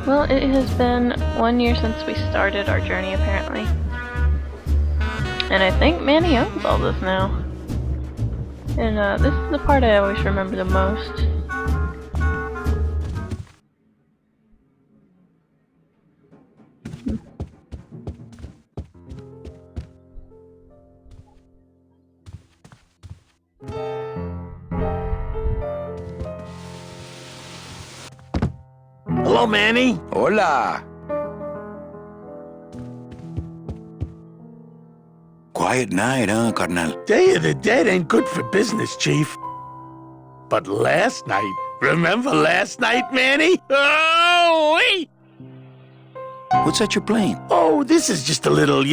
Well, it has been 1 year since we started our journey, apparently. And I think Manny owns all this now. And this is the part I always remember the most. Hello, Manny. Hola. Quiet night, huh, carnal? Day of the Dead ain't good for business, Chief. But last night, remember last night, Manny? Oh, wait! What's that you're playing? Oh, this is just a little,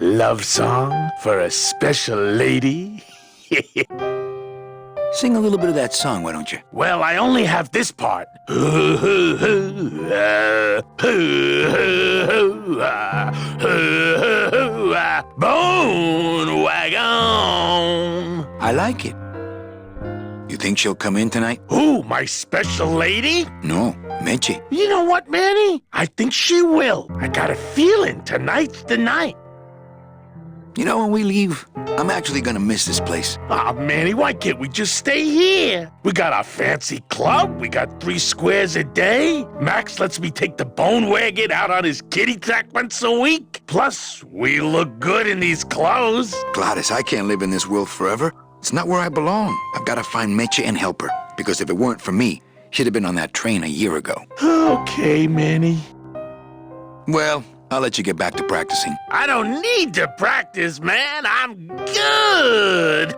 love song for a special lady. Sing a little bit of that song, why don't you? Well, I only have this part. Bone wagon. I like it. You think she'll come in tonight? Who, my special lady? No, Meche. You know what, Manny? I think she will. I got a feeling tonight's the night. You know, when we leave, I'm actually gonna miss this place. Ah, Manny, why can't we just stay here? We got our fancy club. We got 3 squares a day. Max lets me take the bone wagon out on his kitty track once a week. Plus, we look good in these clothes. Gladys, I can't live in this world forever. It's not where I belong. I've got to find Meche and help her. Because if it weren't for me, she'd have been on that train a year ago. Okay, Manny. Well, I'll let you get back to practicing. I don't need to practice, man. I'm good.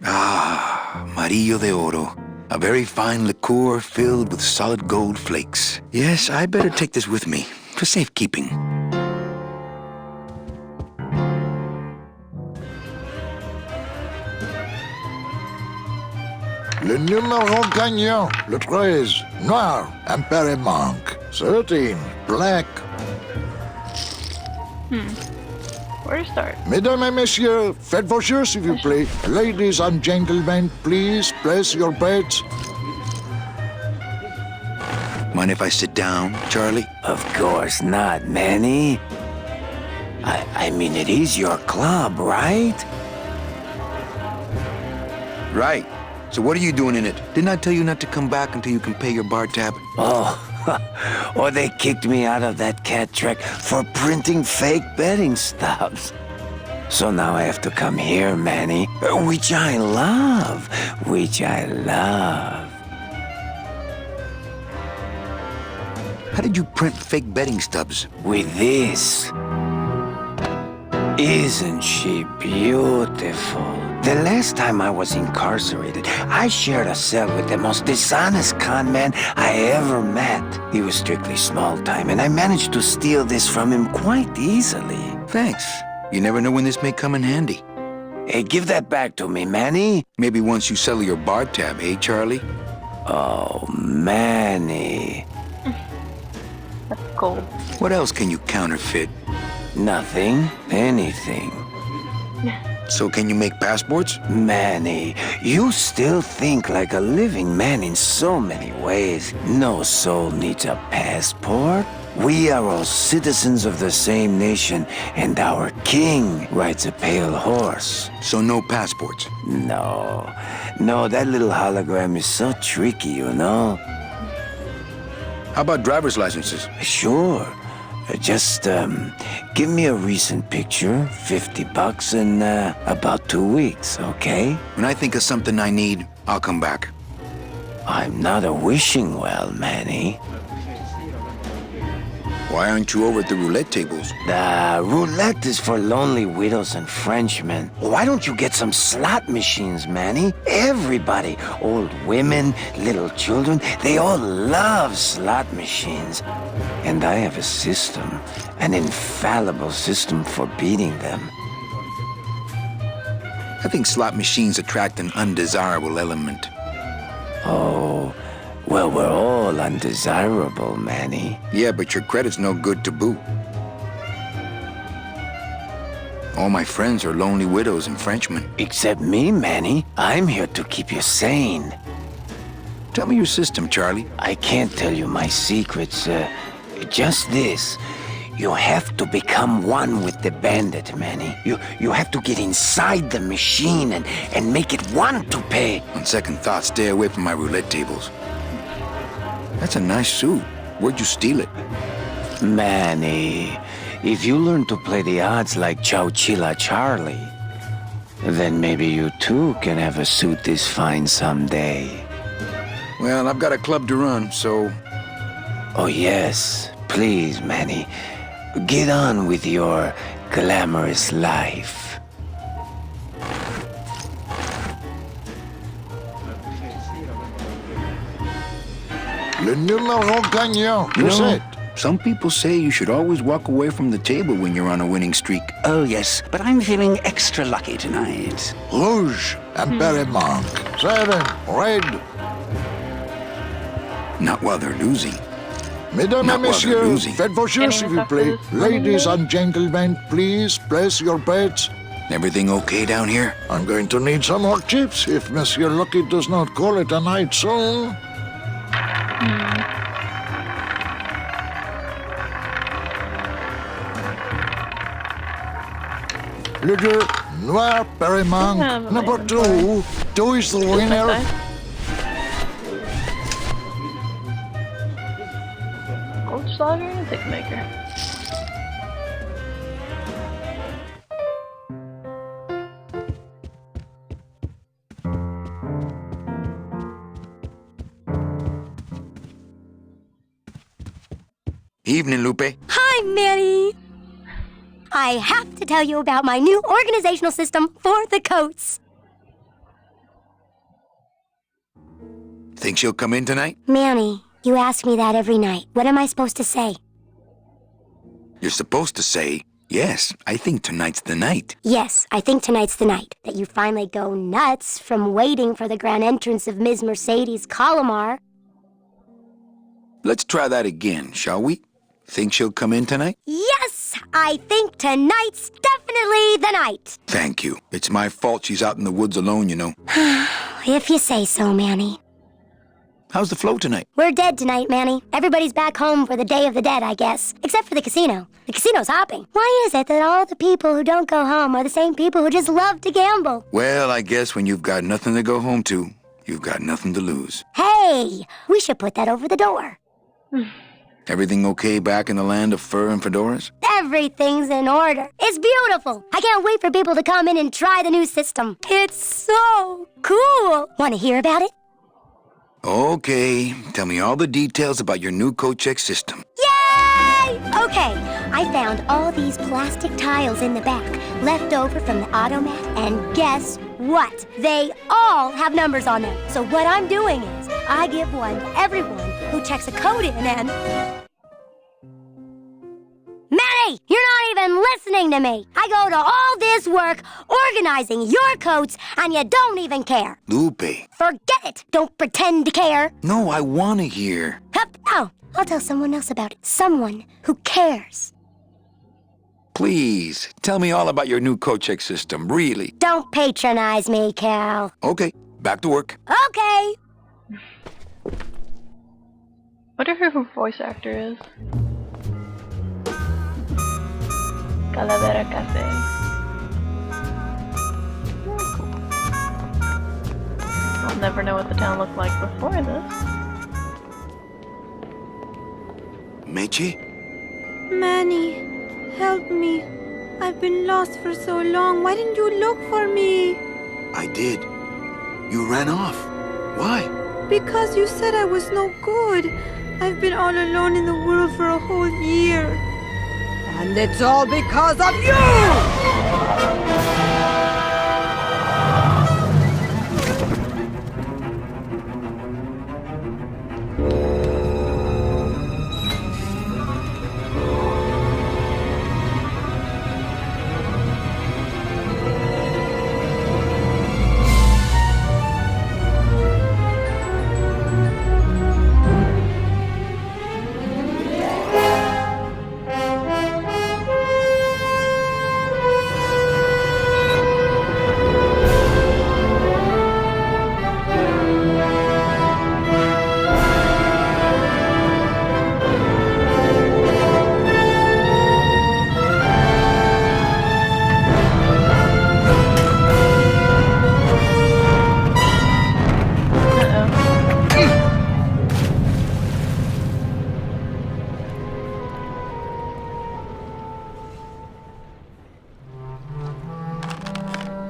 Ah, Amarillo de Oro. A very fine liqueur filled with solid gold flakes. Yes, I better take this with me for safekeeping. Le numéro gagnant, le 13, noir, impéré manque. 13, black. Where to start? Mesdames et messieurs, faites vos jeux, s'il vous plaît. Ladies and gentlemen, please place your bets. Mind if I sit down, Charlie? Of course not, Manny. I mean, it is your club, right? Right. So what are you doing in it? Didn't I tell you not to come back until you can pay your bar tab? Oh, or they kicked me out of that cat track for printing fake betting stubs. So now I have to come here, Manny, which I love. How did you print fake betting stubs? With this. Isn't she beautiful? The last time I was incarcerated, I shared a cell with the most dishonest con man I ever met. He was strictly small time, and I managed to steal this from him quite easily. Thanks. You never know when this may come in handy. Hey, give that back to me, Manny. Maybe once you settle your bar tab, eh, Charlie? Oh, Manny. That's gold. What else can you counterfeit? Nothing. Anything. So can you make passports? Manny, you still think like a living man in so many ways. No soul needs a passport. We are all citizens of the same nation, and our king rides a pale horse. So no passports? No, that little hologram is so tricky, you know? How about driver's licenses? Sure. Just, give me a recent picture, $50 in, about 2 weeks, okay? When I think of something I need, I'll come back. I'm not a wishing well, Manny. Why aren't you over at the roulette tables? The roulette is for lonely widows and Frenchmen. Why don't you get some slot machines, Manny? Everybody, old women, little children, they all love slot machines. And I have a system, an infallible system for beating them. I think slot machines attract an undesirable element. Oh, well, we're all undesirable, Manny. Yeah, but your credit's no good to boot. All my friends are lonely widows and Frenchmen. Except me, Manny. I'm here to keep you sane. Tell me your system, Charlie. I can't tell you my secrets. Just this. You have to become one with the bandit, Manny. You have to get inside the machine and make it want to pay. On second thought, stay away from my roulette tables. That's a nice suit. Where'd you steal it? Manny, if you learn to play the odds like Chowchilla Charlie, then maybe you too can have a suit this fine someday. Well, I've got a club to run, so... Oh yes, please, Manny. Get on with your glamorous life. Le numéro gagnant. You Who's know, it? some people say you should always walk away from the table when you're on a winning streak. Oh, yes, but I'm feeling extra lucky tonight. Rouge. Impere manque. 7. Red. Not while they're losing. Mesdames Not et while they're messieurs, losing. faites vos jeux, s'il vous plaît. Ladies and gentlemen, please place your bets. Everything okay down here? I'm going to need some more chips if Monsieur Lucky does not call it a night soon. Le jeu noir Paris-Manque. Number 2. 2 is the winner. Goldschlager and Tickmaker. Evening, Lupe. Hi, Manny. I have to tell you about my new organizational system for the coats. Think she'll come in tonight? Manny, you ask me that every night. What am I supposed to say? You're supposed to say, yes, I think tonight's the night. Yes, I think tonight's the night that you finally go nuts from waiting for the grand entrance of Ms. Mercedes Colomar. Let's try that again, shall we? Think she'll come in tonight? Yes, I think tonight's definitely the night. Thank you. It's my fault she's out in the woods alone, you know. If you say so, Manny. How's the flow tonight? We're dead tonight, Manny. Everybody's back home for the Day of the Dead, I guess. Except for the casino. The casino's hopping. Why is it that all the people who don't go home are the same people who just love to gamble? Well, I guess when you've got nothing to go home to, you've got nothing to lose. Hey, we should put that over the door. Everything okay back in the land of fur and fedoras? Everything's in order. It's beautiful. I can't wait for people to come in and try the new system. It's so cool. Want to hear about it? Okay, tell me all the details about your new coat check system. Yay! Okay, I found all these plastic tiles in the back, left over from the automat, and guess what? They all have numbers on them. So what I'm doing is, I give one to everyone who checks a code in and... Manny, you're not even listening to me. I go to all this work organizing your coats, and you don't even care. Lupe. Forget it. Don't pretend to care. No, I want to hear. Hup. Oh, I'll tell someone else about it. Someone who cares. Please, tell me all about your new coat check system, really. Don't patronize me, Cal. Okay, back to work. Okay. Wonder who her voice actor is. Calavera Cafe. Very cool. I'll never know what the town looked like before this. Meche? Manny, help me. I've been lost for so long. Why didn't you look for me? I did. You ran off. Why? Because you said I was no good. I've been all alone in the world for a whole year. And it's all because of you!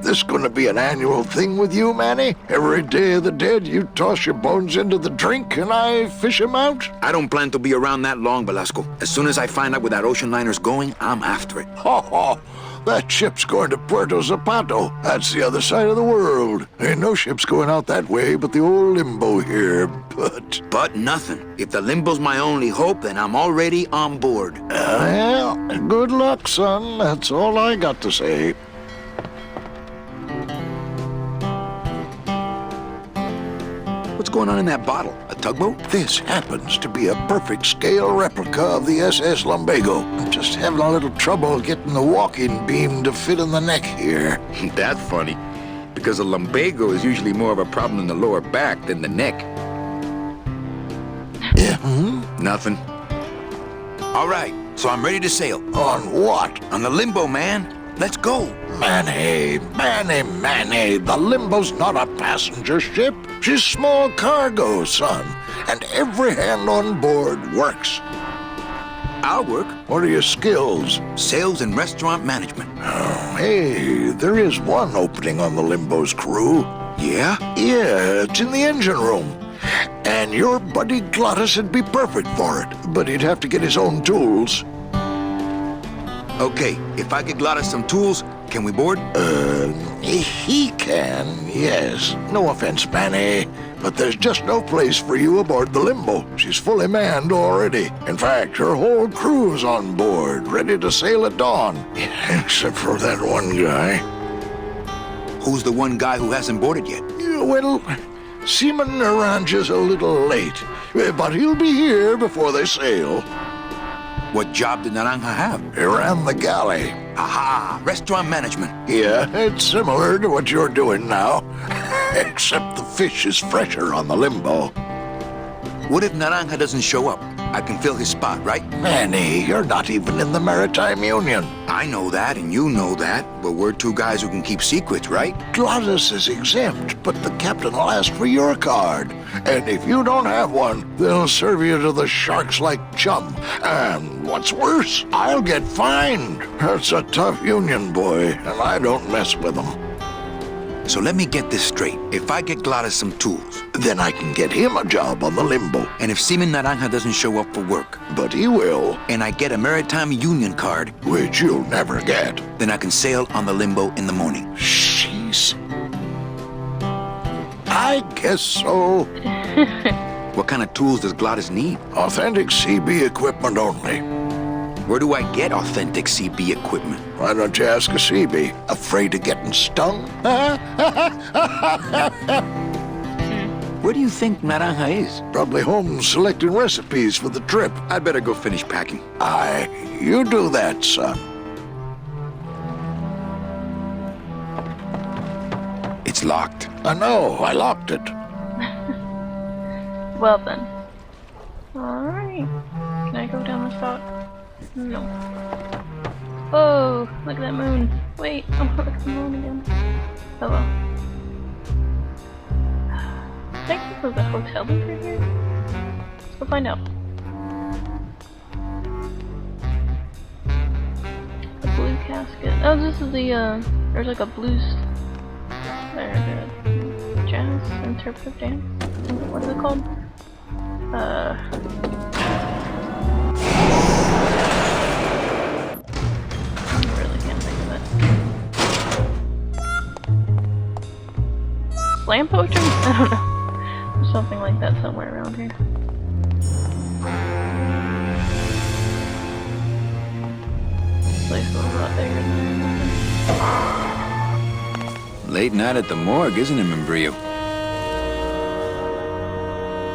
this gonna be an annual thing with you, Manny? Every Day of the Dead, you toss your bones into the drink and I fish 'em out? I don't plan to be around that long, Velasco. As soon as I find out where that ocean liner's going, I'm after it. Ho ho! That ship's going to Puerto Zapato. That's the other side of the world. Ain't no ships going out that way but the old Limbo here, but... But nothing. If the Limbo's my only hope, then I'm already on board. Well, good luck, son. That's all I got to say. What's going on in that bottle? A tugboat? This happens to be a perfect scale replica of the SS Lumbago. I'm just having a little trouble getting the walking beam to fit in the neck here. That's funny. Because a lumbago is usually more of a problem in the lower back than the neck. Yeah, Nothing. All right, so I'm ready to sail. On what? On the Limbo, man. Let's go. Manny, the Limbo's not a passenger ship. She's small cargo, son. And every hand on board works. I'll work. What are your skills? Sales and restaurant management. Oh, hey, there is one opening on the Limbo's crew. Yeah? Yeah, it's in the engine room. And your buddy Glottis would be perfect for it, but he'd have to get his own tools. Okay, if I get Glottis some tools, can we board? He can, yes. No offense, Manny, but there's just no place for you aboard the Limbo. She's fully manned already. In fact, her whole crew's on board, ready to sail at dawn. Except for that one guy. Who's the one guy who hasn't boarded yet? Yeah, well, Seaman Naranja's a little late, but he'll be here before they sail. What job did Naranja have? He ran the galley. Aha! Restaurant management. Yeah, it's similar to what you're doing now, except the fish is fresher on the Limbo. What if Naranja doesn't show up? I can fill his spot, right? Manny, you're not even in the Maritime Union. I know that, and you know that, but we're two guys who can keep secrets, right? Glottis is exempt, but the captain will ask for your card. And if you don't have one, they'll serve you to the sharks like chum. And what's worse, I'll get fined. That's a tough union, boy, and I don't mess with them. So let me get this straight. If I get Glottis some tools, Then I can get him a job on the Limbo. and if Seaman Naranja doesn't show up for work, But he will, and I get a Maritime Union card, which you'll never get. then I can sail on the Limbo in the morning. Jeez. I guess so. What kind of tools does Glottis need? Authentic CB equipment only. Where do I get authentic CB equipment? Why don't you ask a CB? Afraid of getting stung? Where do you think Naranja is? Probably home selecting recipes for the trip. I'd better go finish packing. Aye, you do that, son. It's locked. I know, I locked it. Well then. Alright. Can I go down this dock? No. Oh, look at that moon. Wait, I want to look at the moon again. Oh well. I think this was a hotel over here. Let's go find out. The blue casket. Oh, this is the, there's like a blues... There's a jazz interpretive dance. What is it called? I really can't think of it. Slam poetry? I don't know. There's something like that somewhere around here. This place is a lot bigger than Late night at the morgue, isn't it, Membrillo?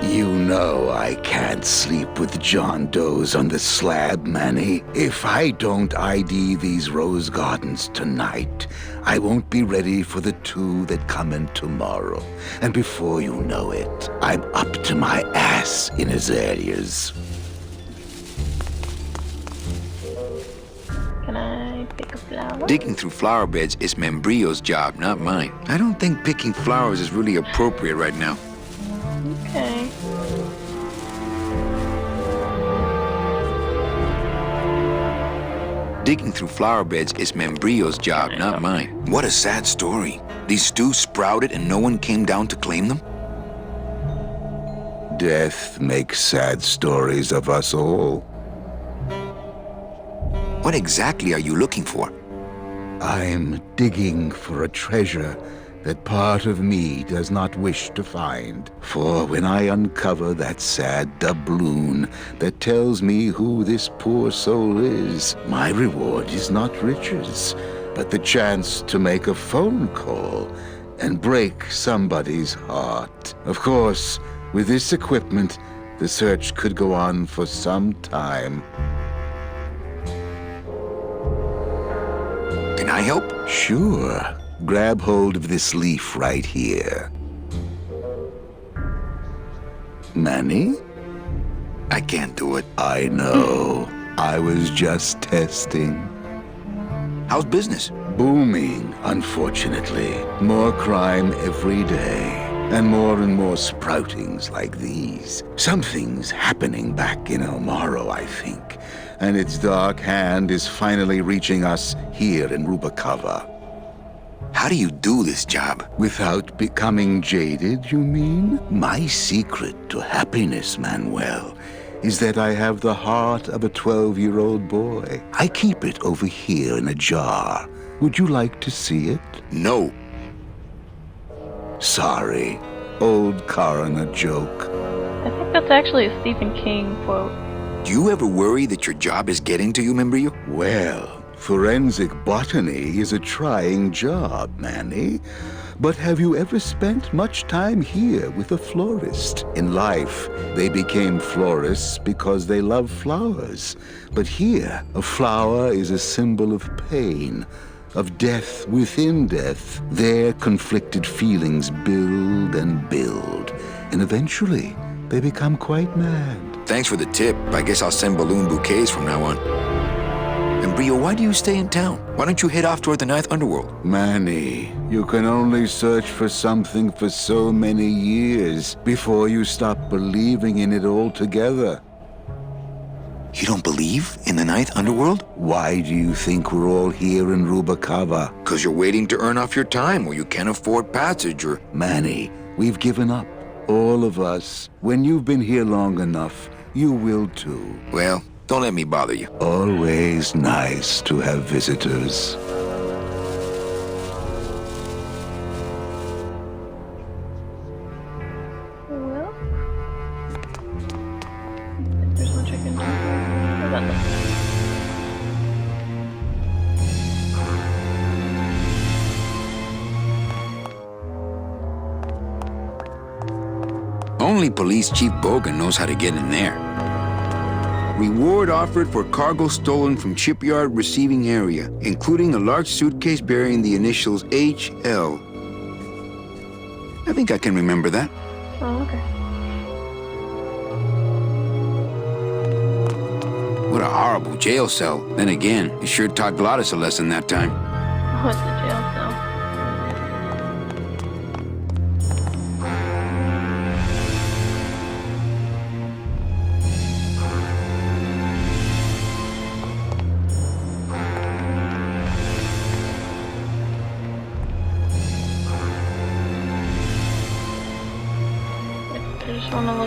You know I can't sleep with John Doe's on the slab, Manny. If I don't ID these rose gardens tonight, I won't be ready for the two that come in tomorrow. And before you know it, I'm up to my ass in azaleas. Can I pick a flower? Digging through flower beds is Membrillo's job, not mine. I don't think picking flowers is really appropriate right now. Okay. Digging through flower beds is Membrillo's job, not mine. What a sad story. These stews sprouted and no one came down to claim them? Death makes sad stories of us all. What exactly are you looking for? I'm digging for a treasure that part of me does not wish to find. For when I uncover that sad doubloon that tells me who this poor soul is, my reward is not riches, but the chance to make a phone call and break somebody's heart. Of course, with this equipment, the search could go on for some time. Can I help? Sure. Grab hold of this leaf right here. Manny? I can't do it. I know. I was just testing. How's business? Booming, unfortunately. More crime every day. And more sproutings like these. Something's happening back in El Morro, I think. And its dark hand is finally reaching us here in Rubacava. How do you do this job? Without becoming jaded, you mean? My secret to happiness, Manuel, is that I have the heart of a 12-year-old boy. I keep it over here in a jar. Would you like to see it? No. Sorry. Old coroner joke. I think that's actually a Stephen King quote. Do you ever worry that your job is getting to you, Membrillo? Well, forensic botany is a trying job, Manny. But have you ever spent much time here with a florist? In life, they became florists because they love flowers. But here, a flower is a symbol of pain, of death within death. Their conflicted feelings build and build, and eventually, they become quite mad. Thanks for the tip. I guess I'll send balloon bouquets from now on. Membrillo, why do you stay in town? Why don't you head off toward the Ninth Underworld? Manny, you can only search for something for so many years before you stop believing in it altogether. You don't believe in the Ninth Underworld? Why do you think we're all here in Rubacava? Because you're waiting to earn off your time or you can't afford passage or... Manny, we've given up. All of us. When you've been here long enough, you will too. Well, don't let me bother you. Always nice to have visitors. Well, there's much I can do. What about this? Only Police Chief Bogan knows how to get in there. Reward offered for cargo stolen from shipyard receiving area, including a large suitcase bearing the initials HL. I think I can remember that. Oh, okay. What a horrible jail cell. Then again, it sure taught Gladys a lesson that time. What's the jail cell?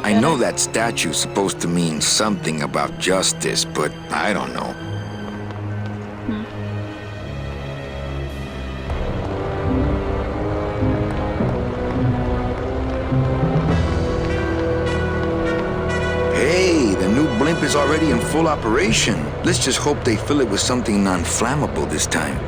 I know that statue's supposed to mean something about justice, but I don't know. Hey, the new blimp is already in full operation. Let's just hope they fill it with something non-flammable this time.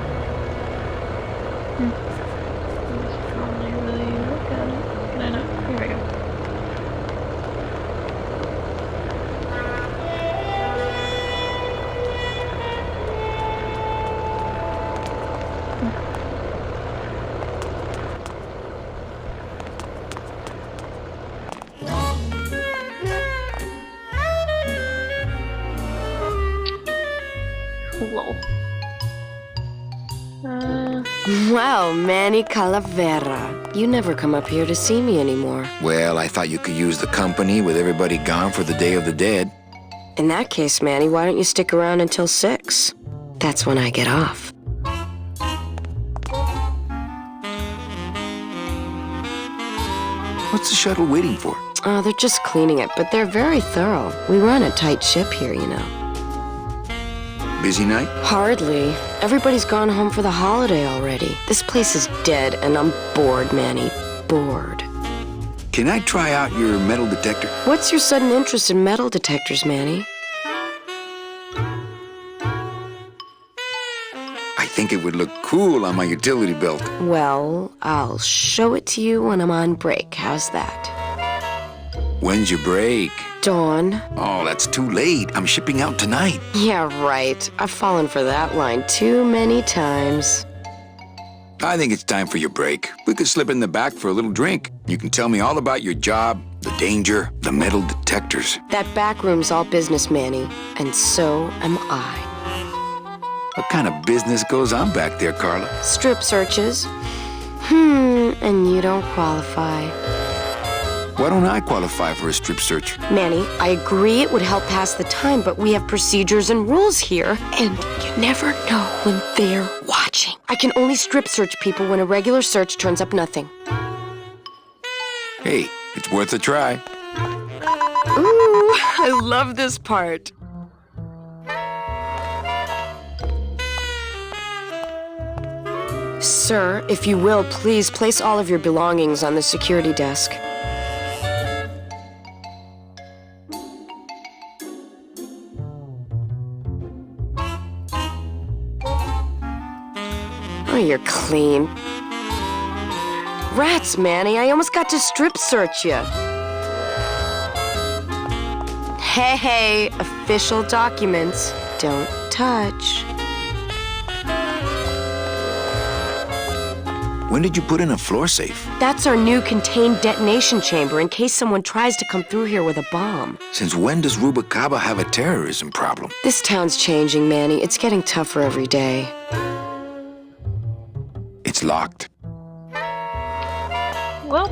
Wow, Manny Calavera. You never come up here to see me anymore. Well, I thought you could use the company with everybody gone for the Day of the Dead. In that case, Manny, why don't you stick around until 6? That's when I get off. What's the shuttle waiting for? Oh, they're just cleaning it, but they're very thorough. We run a tight ship here, you know. Busy night? Hardly. Everybody's gone home for the holiday already. This place is dead, and I'm bored, Manny. Bored. Can I try out your metal detector? What's your sudden interest in metal detectors, Manny? I think it would look cool on my utility belt. Well, I'll show it to you when I'm on break. How's that? When's your break? Dawn. Oh, that's too late. I'm shipping out tonight. Yeah, right. I've fallen for that line too many times. I think it's time for your break. We could slip in the back for a little drink. You can tell me all about your job, the danger, the metal detectors. That back room's all business, Manny. And so am I. What kind of business goes on back there, Carla? Strip searches. And you don't qualify. Why don't I qualify for a strip search? Manny, I agree it would help pass the time, but we have procedures and rules here, and you never know when they're watching. I can only strip search people when a regular search turns up nothing. Hey, it's worth a try. Ooh, I love this part. Sir, if you will, please place all of your belongings on the security desk. Oh, you're clean. Rats, Manny, I almost got to strip search you. Hey, official documents. Don't touch. When did you put in a floor safe? That's our new contained detonation chamber in case someone tries to come through here with a bomb. Since when does Rubacaba have a terrorism problem? This town's changing, Manny. It's getting tougher every day. It's locked. Well,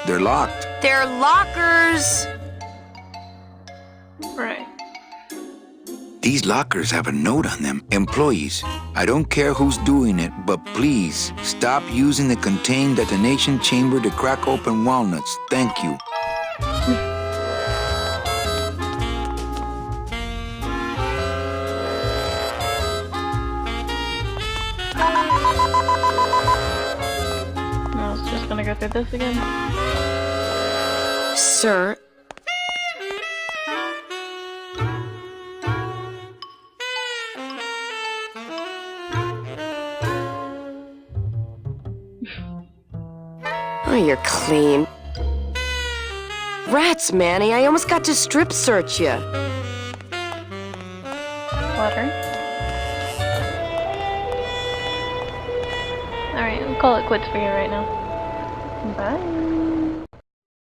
They're locked. They're lockers! right. These lockers have a note on them. Employees, I don't care who's doing it, but please stop using the contained detonation chamber to crack open walnuts. Thank you. I was just gonna go through this again. Sir, oh, you're clean. Rats, Manny, I almost got to strip search you. Water. Alright, I'll call it quits for you right now. Bye.